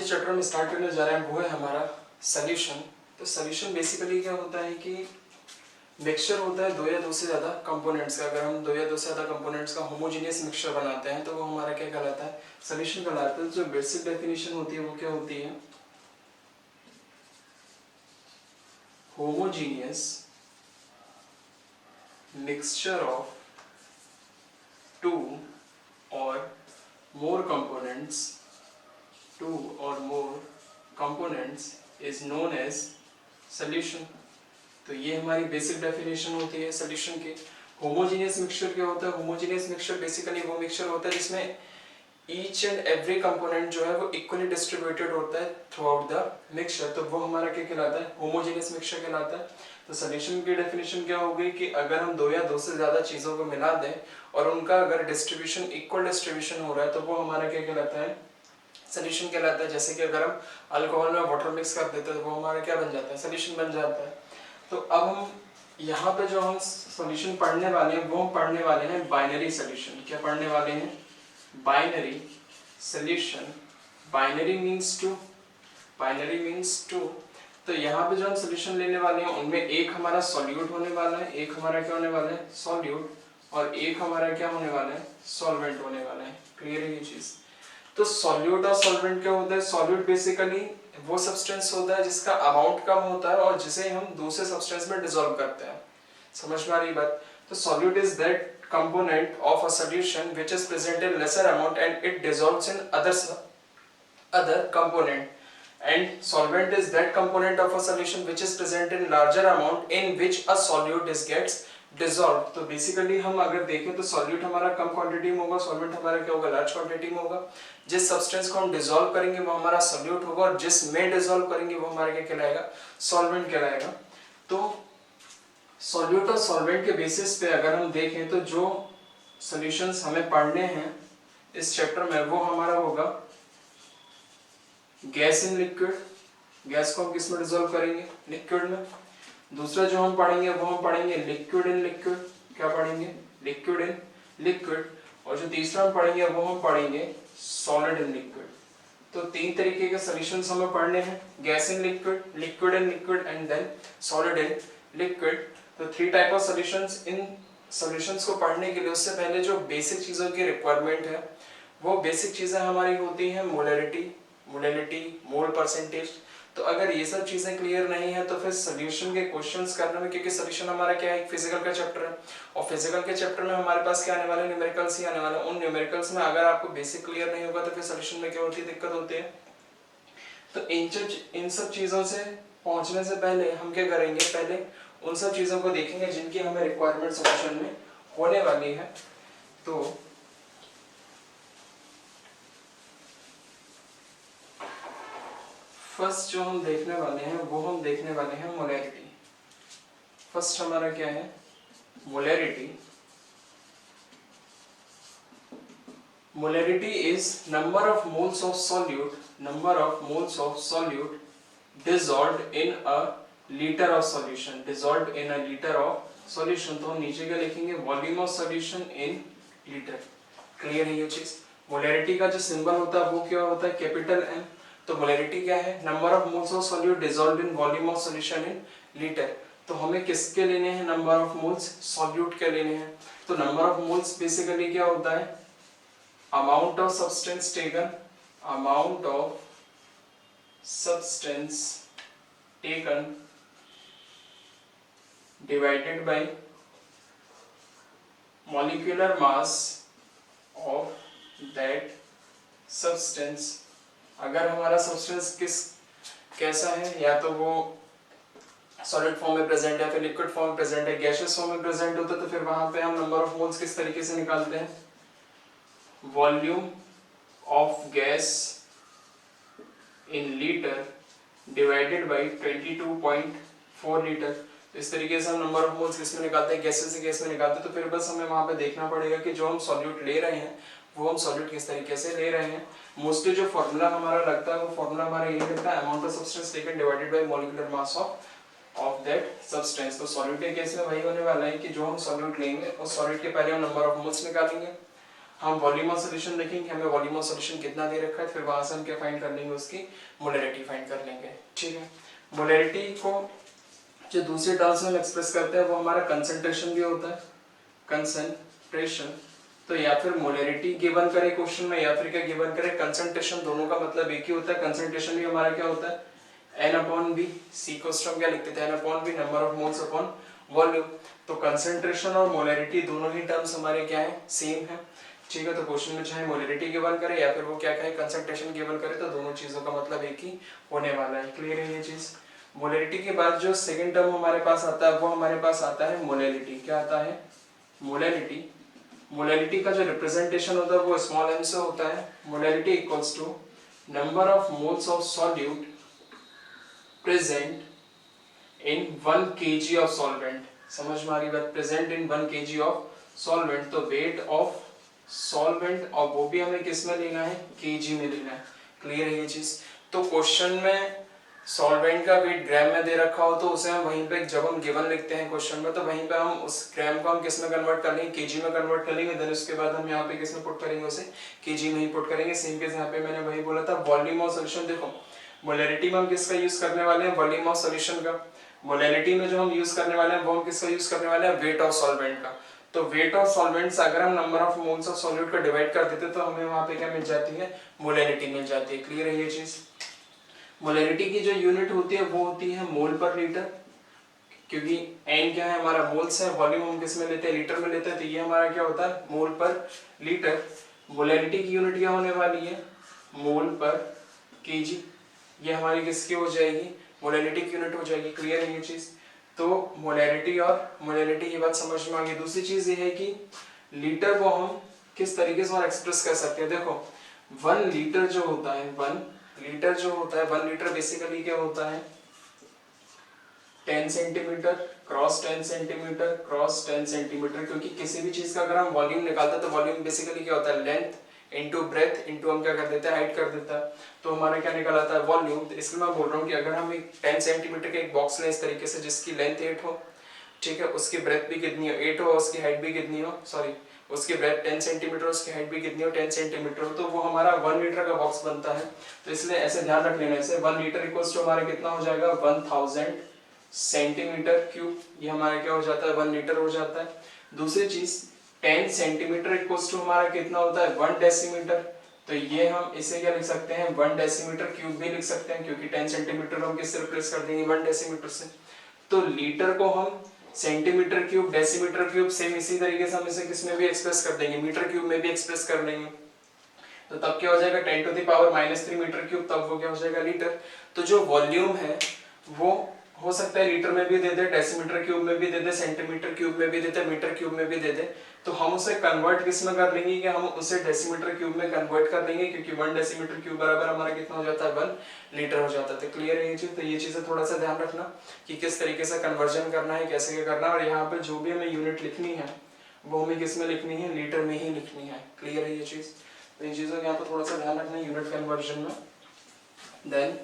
जो चैप्टर हम स्टार्ट करने जा रहे हैं वो है हमारा सॉल्यूशन। तो सॉल्यूशन बेसिकली क्या होता है कि मिक्सचर होता है दो या दो से ज़्यादा कंपोनेंट्स का। अगर हम दो या दो से ज़्यादा कंपोनेंट्स का होमोजेनियस मिक्सचर बनाते हैं तो वो हमारा क्या कहलाता है, सॉल्यूशन कहलाता है। जो बेसिक डेफिनेशन होती है वो क्या होती है, homogeneous mixture of two or more components is known as solution. तो ये हमारी बेसिक डेफिनेशन होती है सॉल्यूशन की। होमोजेनियस मिक्सचर क्या होता है, होमोजेनियस मिक्सचर बेसिकली वो मिक्सचर होता है जिसमें ईच एंड एवरी कंपोनेंट जो है वो इक्वली डिस्ट्रीब्यूटेड होता है थ्रू आउट द मिक्सचर। तो वो हमारा क्या कहलाता है, होमोजेनियस मिक्सचर कहलाता है। तो सॉल्यूशन की डेफिनेशन क्या होगी कि अगर हम दो या दो से ज्यादा चीजों को मिला दें और उनका अगर डिस्ट्रीब्यूशन इक्वल डिस्ट्रीब्यूशन हो रहा है तो वो हमारा क्या कहलाता है, सॉल्यूशन कहलाता है। जैसे कि अगर हम अल्कोहल में वाटर मिक्स कर देते हैं तो वो हमारा क्या बन जाता है, सॉल्यूशन बन जाता है। तो अब हम यहाँ पे जो हम सॉल्यूशन पढ़ने वाले हैं वो हम पढ़ने वाले हैं बाइनरी सॉल्यूशन। क्या पढ़ने वाले हैं, binary solution. Binary means two, binary means two. तो यहाँ पे जो हम सॉल्यूशन लेने वाले हैं उनमें एक हमारा सॉल्यूट होने वाला है, एक हमारा क्या होने वाला है, सॉल्यूट, और एक हमारा क्या होने वाला है, सॉल्वेंट होने वाला है। क्लियर है ये चीज। तो सॉल्यूट और सॉल्वेंट क्या होता है, सॉल्यूट बेसिकली वो सब्सटेंस होता है जिसका अमाउंट कम होता है और जिसे हम दूसरे सब्सटेंस में डिसॉल्व करते हैं। समझ में आ रही बात। तो solute is that component of a solution which is present in lesser amount and it dissolves in other component, and solvent is that component of a solution which is present in larger amount in which a solute is gets dissolved। तो basically हम अगर देखें तो solute हमारा कम quantity में होगा, solvent हमारा क्या होगा, लार्ज क्वांटिटी में होगा। जिस सब्सटेंस को हम डिसॉल्व करेंगे वो हमारा सॉल्यूट होगा और जिस में डिसॉल्व करेंगे वो हमारा क्या कहलाएगा, सॉल्वेंट कहलाएगा। तो सॉल्यूट और सॉल्वेंट के बेसिस पे अगर हम देखें तो जो सॉल्यूशंस हमें पढ़ने हैं इस चैप्टर में वो हमारा होगा गैस इन लिक्विड। गैस को हम किस में डिसॉल्व करेंगे, लिक्विड में। दूसरा जो हम पढ़ेंगे वो हम पढ़ेंगे लिक्विड इन लिक्विड। क्या पढ़ेंगे, लिक्विड इन लिक्विड। और जो तीसरा हम पढ़ेंगे वो हम पढ़ेंगे सॉलिड इन लिक्विड। तो तीन तरीके के सॉल्यूशंस हमें पढ़ने हैं, gas in liquid, liquid in liquid and then solid in liquid. तो थ्री टाइप ऑफ सॉल्यूशंस। इन सॉल्यूशंस को पढ़ने के लिए उससे पहले जो बेसिक चीजों की रिक्वायरमेंट है वो बेसिक चीजें हमारी होती हैं मोलैरिटी, मोल परसेंटेज। तो अगर ये सब चीजें क्लियर नहीं है तो फिर सॉल्यूशन के क्वेश्चंस करने में, क्योंकि सॉल्यूशन हमारा क्या है, फिजिकल का चैप्टर है और फिजिकल के चैप्टर में हमारे पास क्या आने वाले हैं, न्यूमेरिकल्स ही आने वाले हैं। उन न्यूमेरिकल्स में अगर आपको बेसिक क्लियर नहीं होगा तो फिर सॉल्यूशन में क्या होती है, दिक्कत होती है। तो इन सब चीजों से पहुंचने से पहले हम क्या करेंगे, पहले उन सब चीजों को देखेंगे जिनकी हमें रिक्वायरमेंट सॉल्यूशन में होने वाली है। तो फर्स्ट जो हम देखने वाले हैं वो हम देखने वाले हैं मोलैरिटी। फर्स्ट हमारा क्या है, molarity. Molarity is number of moles of solute dissolved in a liter of solution, dissolved in a liter of solution। तो हम नीचे क्या लिखेंगे, volume of solution in litre. Clear है ये चीज। मोलैरिटी का जो सिंबल होता है वो क्या होता है, कैपिटल एम। तो मोलैरिटी क्या है, number of moles of solute dissolved in volume of solution in litre. तो हमें किसके लेने हैं, नंबर ऑफ मोल्स सॉल्यूट के लेने हैं। तो नंबर ऑफ मोल्स बेसिकली क्या होता है, amount of substance taken, amount of substance taken divided by molecular mass of that substance। अगर हमारा सब्सटेंस कैसा है, या तो वो सॉलिड फॉर्म में प्रेजेंट है, फिर लिक्विड फॉर्म में प्रेजेंट है, गैसियस फॉर्म में प्रेजेंट होता है, तो फिर वहां पे हम नंबर ऑफ मोल्स किस तरीके से निकालते हैं, volume of gas in litre divided by 22.4 litre. तो इस तरीके से हम नंबर ऑफ मोल्स किस में निकालते हैं, गैसेस से गैस में निकालते हैं। तो फिर बस हमें वहां पे देखना पड़ेगा कि जो हम सॉल्यूट ले रहे हैं वो हम सॉल्यूट किस तरीके से ले रहे हैं। मोस्टली जो फॉर्मूला हमारा लगता है वो फॉर्मूला हमारा ये लगता है, amount of substance taken divided by molecular mass of that substance. तो सॉल्यूट के केस में वही होने वाला है कि जो हम सॉल्यूट लेंगे उस सॉल्यूट के पहले हम नंबर ऑफ मोल्स निकालेंगे हम वॉल्यूम ऑफ सॉल्यूशन देखेंगे, हमें वॉल्यूम ऑफ सॉल्यूशन कितना दे रखा है, फिर वहां से हम क्या फाइंड कर लेंगे, उसकी मोलैरिटी फाइंड कर लेंगे। ठीक है, मोलैरिटी को जो दूसरे टर्म्स में एक्सप्रेस करते हैं वो हमारा कंसंट्रेशन भी होता है, कंसंट्रेशन। तो या फिर मोलैरिटी गिवन करे क्वेश्चन में, या फिर क्या गिवन करे कंसंट्रेशन, दोनों का मतलब एक ही होता है। कंसंट्रेशन भी हमारा क्या होता है, n/v, C को हम क्या लिखते थे, n/v, number of moles upon volume. तो कंसंट्रेशन और मोलैरिटी दोनों ही टर्म्स हमारे क्या है, सेम है। ठीक है, तो क्वेश्चन में चाहे मोलैरिटी गिवन करे या फिर वो क्या कहे कंसंट्रेशन गिवन करे, तो दोनों चीजों का मतलब एक ही होने वाला है। क्लियर है ये चीज। मोलैरिटी के बाद जो सेकंड टर्म हमारे पास आता है वो हमारे पास आता है मोलैलिटी। क्या आता है, मोलैलिटी। मोलैलिटी का जो रिप्रेजेंटेशन होता है वो स्मॉल m से होता है। Molality equals to number of moles of solute present in 1 kg of solvent. समझ में आ रही बात, present in 1 kg of solvent. तो वेट ऑफ सॉल्वेंट, और वो भी हमें किस में लेना है, केजी में लेना है। क्लियर है ये चीज। तो क्वेश्चन में सॉल्वेंट का वेट ग्राम में दे रखा हो तो उसे हम वहीं पे जब हम गिवन लिखते हैं क्वेश्चन में, तो वहीं पे हम उस ग्राम को हम किस में कन्वर्ट कर लेंगे, केजी में कन्वर्ट कर लेंगे। देन उसके बाद हम यहाँ पे किस में पुट करेंगे, उसे केजी में ही पुट करेंगे। सेम केस यहाँ पे मैंने वही बोला था, वॉल्यूम ऑफ सॉल्यूशन। देखो मोलैरिटी में हम किसका यूज करने वाले हैं, वॉल्यूम ऑफ सॉल्यूशन का। मोलैरिटी में जो हम यूज करने वाले हैं वो हम किसका यूज करने वाले हैं, वेट ऑफ सॉल्वेंट का। तो वेट ऑफ सॉल्वेंट्स अगर हम number of moles of solute को डिवाइड कर देते तो हमें वहां पे क्या मिल जाती है, मोलैरिटी मिल जाती है। क्लियर है ये चीज। मोलैरिटी की जो यूनिट होती है वो होती है मोल पर लीटर, क्योंकि n क्या है हमारा, मोल्स है। वॉल्यूम हम किस में लेते हैं, लीटर में लेते हैं, तो ये हमारा क्या होता है, मोल पर लीटर। मोलैरिटी की यूनिट क्या होने वाली है, मोल पर केजी। ये हमारी किसकी हो जाएगी, मोलैरिटी की यूनिट हो जाएगी। क्लियर है ये चीज। तो मोलैरिटी और मोलैरिटी की बात समझ में आ गई। दूसरी चीज ये है कि लीटर को हम किस तरीके से और एक्सप्रेस कर सकते हैं। देखो 1 लीटर जो होता है, 1 लीटर जो होता है, 1 लीटर बेसिकली क्या होता है, 10 centimetre cross 10 centimetre cross 10 centimetre. क्योंकि किसी भी चीज का अगर हम वॉल्यूम निकालते हैं तो वॉल्यूम बेसिकली क्या होता है, लेंथ इंटू ब्रेथ इंटू हम क्या कर देते हैं, हाइट कर देता है। तो हमारा क्या निकल आता है, वॉल्यूम। तो इसलिए मैं बोल रहा हूँ कि अगर हम एक 10 सेंटीमीटर के एक बॉक्स लें इस तरीके से, जिसकी लेंथ 8 हो, ठीक है, उसकी ब्रेथ भी कितनी हो, 8 हो, उसकी हाइट भी कितनी हो, सॉरी उसकी ब्रेथ 10 सेंटीमीटर, उसकी हाइट भी कितनी हो, 10 सेंटीमीटर, तो वो हमारा 1 लीटर का बॉक्स बनता है। तो इसलिए ऐसे ध्यान रख लेना, ऐसे 1 लीटर इक्वल्स टू हमारा कितना हो जाएगा, 1000 सेंटीमीटर क्यूब। ये हमारा क्या हो जाता है, 1 लीटर हो जाता है। दूसरी चीज 10 सेंटीमीटर इक्वल्स टू हमारा कितना होता है, 1 डेसीमीटर। तो ये हम इसे क्या लिख सकते हैं, 1 डेसीमीटर क्यूब भी लिख सकते हैं, क्योंकि 10 सेंटीमीटर हम किससे रिप्लेस कर देंगे, 1 डेसीमीटर से। तो लीटर को हम centimetre cube, decimetre cube, same इसी तरीके से हम इसे किस में भी एक्सप्रेस कर देंगे, मीटर क्यूब में भी एक्सप्रेस कर देंगे। तो तब क्या हो जाएगा, 10 to the power -3 metre cube, तब वो क्या हो जाएगा, लीटर। तो जो वॉल्यूम है वो हो सकता है लीटर में भी दे दे, डेसीमीटर क्यूब में भी दे दे, सेंटीमीटर क्यूब में भी दे दे, मीटर क्यूब में भी दे दे। तो हम उसे कन्वर्ट किस में कर लेंगे, कि हम उसे डेसीमीटर क्यूब में कन्वर्ट कर लेंगे, क्योंकि 1 डेसीमीटर क्यूब बराबर हमारा कितना हो जाता है, 1 लीटर हो जाता है। तो क्लियर है ये चीज। तो ये चीजें थोड़ा सा ध्यान रखना कि किस तरीके से कन्वर्जन करना है, कैसे क्या करना है। और यहाँ पे जो भी हमें यूनिट लिखनी है वो हमें किस में लिखनी है, लीटर में ही लिखनी है। क्लियर है ये चीज। तो इन चीजों का यहाँ पे थोड़ा सा ध्यान रखना है यूनिट कन्वर्जन में। देन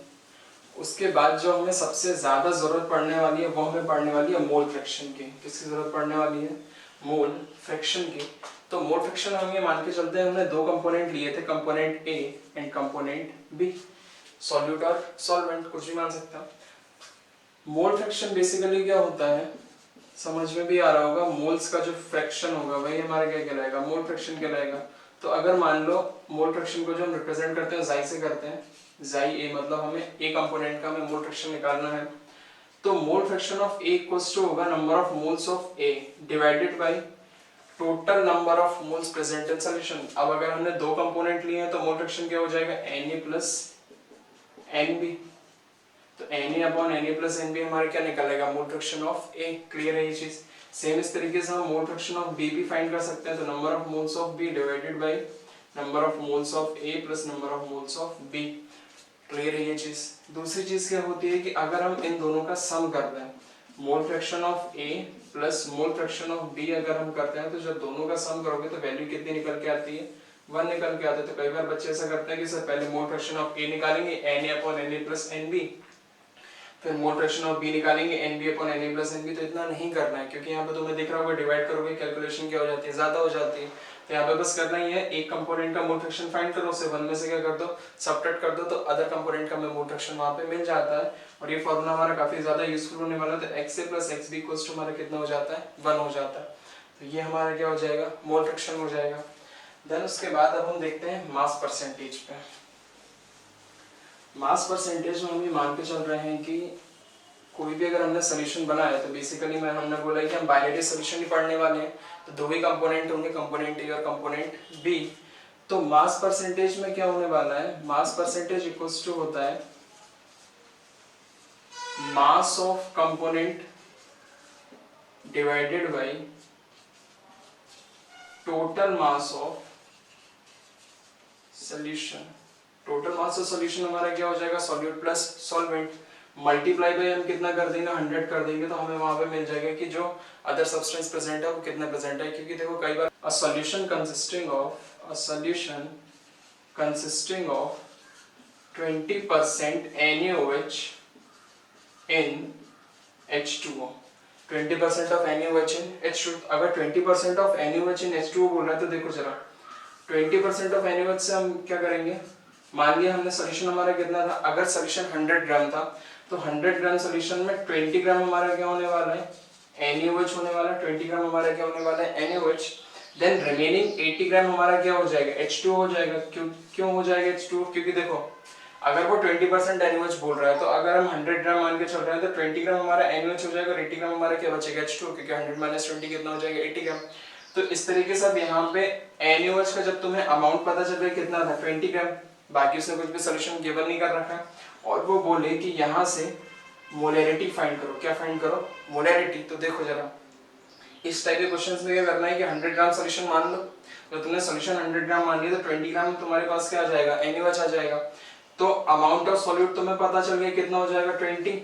उसके बाद जो हमें सबसे ज्यादा जरूरत पड़ने वाली है वो हमें पड़ने वाली है मोल फ्रैक्शन की। किसकी जरूरत पड़ने वाली है, मोल फ्रैक्शन की। तो मोल फ्रैक्शन हम ये मान के चलते हैं, हमने 2 कंपोनेंट लिए थे, component A and component B, solute और सॉल्वेंट, कुछ भी मान सकते हैं। मोल फ्रैक्शन बेसिकली क्या होता है, समझ में भी आ रहा होगा, मोल्स का जो फ्रैक्शन होगा वही हमारा क्या कहलाएगा, मोल फ्रैक्शन कहलाएगा। तो अगर मान लो मोल फ्रैक्शन को जो हम रिप्रेजेंट करते हैं जाई से करते हैं, जाई ए, मतलब हमें ए कंपोनेंट का हमें मोल फ्रैक्शन निकालना है। तो mole fraction of A equals to होगा number of moles of A divided by total number of moles present in solution. अब अगर हमने 2 कंपोनेंट लिए हैं तो मोल फ्रैक्शन क्या हो जाएगा, Na प्लस Nb। तो Na upon Na plus Nb हमारे क्या निकलेगा, mole fraction of A. Clear है ये चीज। सेम इस तरीके से हम मोल फ्रैक्शन ऑफ बी भी फाइंड कर सकते हैं। तो number of moles of B divided by number of moles of A plus number of moles of B. Clear है ये चीज। दूसरी चीज क्या होती है कि अगर हम इन दोनों का सम कर दें, mole fraction of A plus mole fraction of B अगर हम करते हैं, तो जब दोनों का सम करोगे तो वैल्यू कितनी निकल के आती है, 1 निकल के आती है। तो कई बार बच्चे ऐसा करते हैं कि सर पहले मोल फ्रैक्शन ऑफ ए निकालेंगे, Na upon Na plus Nb। फिर मोल फ्रैक्शन ऑफ बी निकालेंगे NB upon Na plus NB। तो इतना नहीं करना है क्योंकि यहाँ पे तुम्हें दिख रहा होगा डिवाइड करोगे कैलकुलेशन क्या हो जाती है, ज्यादा हो जाती है। तो यहाँ पे बस करना ही है, एक कंपोनेंट का मोल फ्रैक्शन फाइंड करो, उसे 1 में से क्या कर दो, सबट्रैक्ट कर दो, तो अदर कंपोनेंट का मोल फ्रैक्शन वहाँ पे मिल जाता है। और ये फॉर्मूला हमारा काफी ज्यादा यूजफुल होने वाला है। तो XA plus XB equals to हमारा कितना हो जाता है, 1 हो जाता है। तो ये हमारा क्या हो जाएगा, मोल फ्रैक्शन हो जाएगा। देन उसके बाद अब हम देखते हैं मास परसेंटेज पे। मास परसेंटेज में हम ये मान के चल रहे हैं कि कोई भी अगर हमने सोल्यूशन बनाया तो बेसिकली मैं हमने बोला कि हम बाइनरी सोल्यूशन ही पढ़ने वाले हैं, तो दो ही कंपोनेंट होंगे, कंपोनेंट ए और कंपोनेंट बी। तो मास परसेंटेज में क्या होने वाला है, मास परसेंटेज इक्वल्स टू होता है mass of component divided by total mass of solution. Total mass of solution हमारा क्या हो जाएगा, solute plus solvent, multiply by हम कितना कर देंगे, 100 कर देंगे, तो हमें वहां पे मिल जाएगा कि जो अदर सब्सटेंस प्रेजेंट है वो कितना प्रेजेंट है। क्योंकि देखो कई बार a solution consisting of 20% NaOH in H2O, 20% of NaOH in H2। अगर 20% ऑफ NaOH in H2O बोल रहा है तो देखो जरा 20% ऑफ NaOH से हम क्या करेंगे, मान लिया हमने सोल्यूशन हमारा कितना था, अगर सोल्यूशन 100 ग्राम था तो 100 ग्राम सोल्यूशन में 20 ग्राम हमारा क्या होने वाला है, NaOH होने वाला है, 20 ग्राम हमारा क्या होने वाला है, NaOH। देन रिमेनिंग 80 ग्राम हमारा क्या हो जाएगा, H2O हो जाएगा। क्यों हो जाएगा H2O, क्योंकि देखो अगर वो 20% NaOH बोल रहा है तो अगर हम 100 ग्राम मान के चल रहे हैं तो 20 ग्राम हमारा NaOH हो जाएगा और 80 ग्राम हमारा क्या बचेगा, H2O, क्योंकि 100 माइनस 20 कितना हो जाएगा, 80 ग्राम। तो इस तरीके से अब यहाँ पे NaOH का जब तुम्हें अमाउंट पता चल गया कितना था, 20 ग्राम, बाकी उसने कुछ भी सोल्यूशन गिवन नहीं कर रखा है, और वो बोले कि यहाँ से मोलैरिटी फाइंड करो। क्या फाइंड करो, मोलैरिटी। तो देखो जरा इस टाइप के क्वेश्चंस में क्या करना है कि 100 ग्राम सोल्यूशन मान लो, तो तुमने सोल्यूशन 100 ग्राम मान लिया तो 20 ग्राम तुम्हारे पास क्या आ जाएगा, NaOH आ जाएगा। तो अमाउंट ऑफ सॉल्यूट तुम्हें पता चल गया कितना हो जाएगा, 20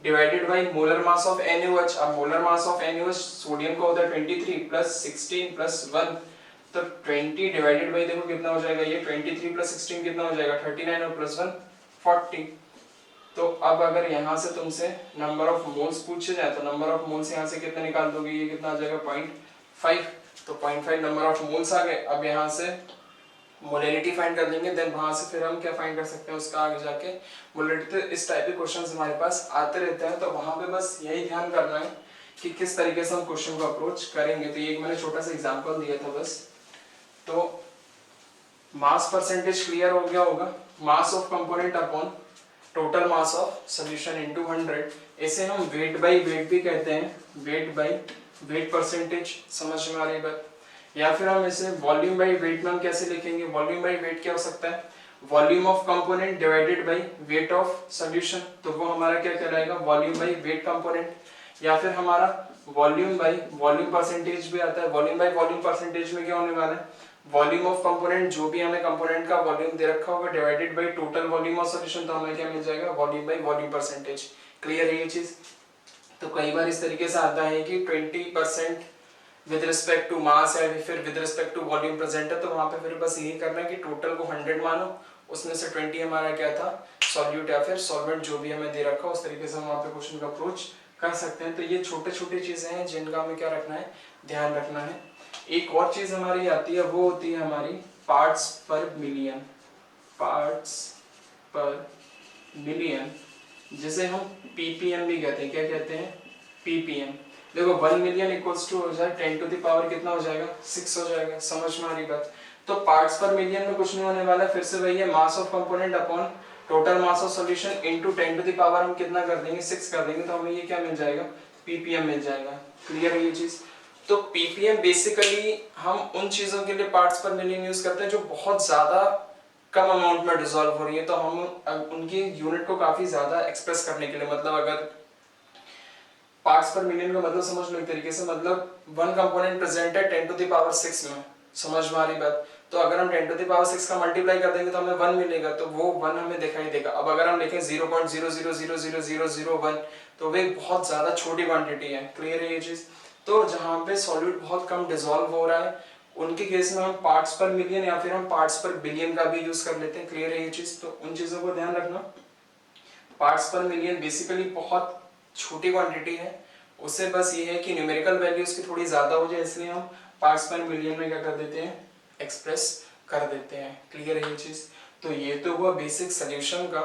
divided by molar mass of NaOH। अब molar mass of NaOH sodium का होता है 23 प्लस 16 प्लस 1, तो 20 डिवाइडेड बाय देखो कितना हो जाएगा, ये 23 प्लस 16 कितना हो जाएगा, 39 और प्लस 1 40। तो अब अगर यहाँ से तुमसे नंबर ऑफ मोल्स पूछे जाए तो नंबर ऑफ मोल्स यहाँ से कितना निकाल दोगे, ये कितना आ जाएगा 0.5, तो 0.5 नंबर ऑफ मोल्स आ गए। अब यहाँ से मोलैरिटी फाइंड कर लेंगे, देन वहां से फिर हम क्या फाइंड कर सकते हैं उसका आगे जाके मोलैरिटी। तो इस टाइप के क्वेश्चंस हमारे पास आते रहते हैं, तो वहां पे बस यही ध्यान करना है कि किस तरीके से हम क्वेश्चन को अप्रोच करेंगे। तो ये मैंने छोटा सा एग्जांपल दिया था बस। तो मास परसेंटेज क्लियर हो गया होगा, मास of component upon total mass of solution into 100। इसे हम वेट बाय वेट भी कहते हैं, वेट बाय वेट परसेंटेज, समझ में आ रही बात। या फिर हम इसे वॉल्यूम बाय वेट में हम कैसे लिखेंगे, वॉल्यूम बाय वेट क्या हो सकता है, volume of component divided by weight of solution, तो वो हमारा क्या कहलाएगा, वॉल्यूम बाय वेट कंपोनेंट। या फिर हमारा वॉल्यूम बाय वॉल्यूम परसेंटेज भी आता है, वॉल्यूम बाय वॉल्यूम परसेंटेज में क्या होने वाला है, वॉल्यूम ऑफ कंपोनेंट, जो भी हमें कंपोनेंट का वॉल्यूम दे रखा होगा divided by total volume of solution, तो हमें क्या मिल जाएगा, volume by volume percentage. Clear है ये चीज। तो कई बार इस तरीके से आता है कि 20% विद रिस्पेक्ट टू मास है, फिर with respect to volume present है, तो वहां पे फिर बस यही करना है कि टोटल को 100 मानो, उसमें से 20 हमारा क्या था, सॉल्यूट या फिर सॉल्वेंट जो भी हमें दे रखा, उस तरीके से हम वहां पे क्वेश्चन का अप्रोच कर सकते हैं। तो ये छोटे छोटे चीजें हैं जिनका हमें क्या रखना है, ध्यान रखना है। एक और चीज हमारी आती है, वो होती है हमारी पार्ट्स पर मिलियन, पार्ट्स पर मिलियन, जिसे हम पीपीएम भी कहते हैं। क्या कहते हैं, पीपीएम। देखो 1 मिलियन इक्वल्स टू हो जाए 10 टू द पावर कितना हो जाएगा, 6 हो जाएगा, समझ में आ रही बात। तो पार्ट्स पर मिलियन में कुछ नहीं होने वाला, फिर से वही है, mass of component upon total mass of solution into 10 to the power हम कितना कर देंगे, 6 कर देंगे, तो हमें ये क्या मिल जाएगा, पीपीएम मिल जाएगा। क्लियर है ये चीज। तो पीपीएम बेसिकली हम उन चीजों के लिए पार्ट्स पर मिलियन यूज करते हैं जो बहुत ज्यादा कम अमाउंट में डिसॉल्व हो रही है, तो हम उनकी यूनिट को काफी ज्यादा एक्सप्रेस करने के लिए, मतलब अगर पार्ट्स पर मिलियन का मतलब समझ लो एक तरीके से, मतलब वन कंपोनेंट प्रेजेंट है 10 टू द पावर 6 में, समझ में आ रही बात। तो अगर हम 10 टू द पावर 6 का मल्टीप्लाई कर देंगे तो हमें 1 मिलेगा, तो वो 1 हमें दिखाई देगा। अब अगर हम लिखें 0.0000001, तो वो एक बहुत ज्यादा छोटी क्वांटिटी है। क्लियर है ये चीज। तो जहां पे सॉल्यूट बहुत कम डिसॉल्व हो रहा है, उनके केस में हम पार्ट्स पर मिलियन या फिर हम पार्ट्स पर बिलियन का भी यूज कर लेते हैं। क्लियर है ये चीज। तो उन चीजों को ध्यान रखना। पार्ट्स पर मिलियन बेसिकली बहुत छोटी क्वांटिटी है, उससे बस ये है कि न्यूमेरिकल वैल्यू उसकी थोड़ी ज़्यादा हो जाए, इसलिए हम पार्ट्स पर मिलियन में क्या कर देते हैं, एक्सप्रेस कर देते हैं। क्लियर है ये चीज़? तो ये तो हुआ बेसिक सोल्यूशन का।